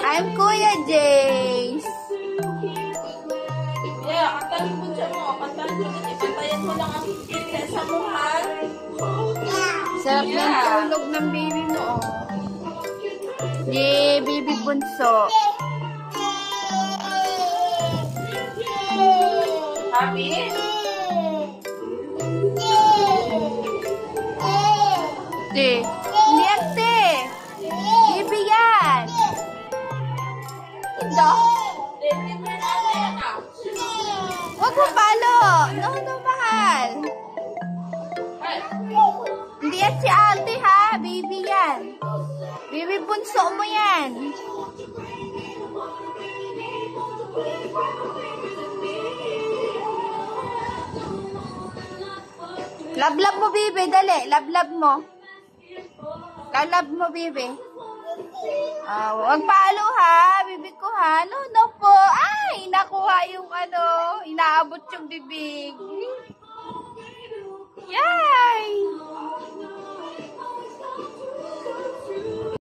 I'm Kuya James. Yeah, kantahin mo siya mo. Kantahin mo siya. Ipantayan mo lang ang prinsesa mo, ha? Sarap ng tulog ng baby mo, oh. Yay, baby bunso. Happy? Te. Hindi yan, te. Baby yan. Ito. Huwag mo palo. No, mahal. Hindi yan si ate, ha? Baby yan. Baby bunso mo yan. Lablab mo, baby. Dali. Lablab mo. Lablab mo, baby. Huwag palo, ha? Bibig ko, ha? No po. Ay, nakuha yung inaabot yung bibig. Yay!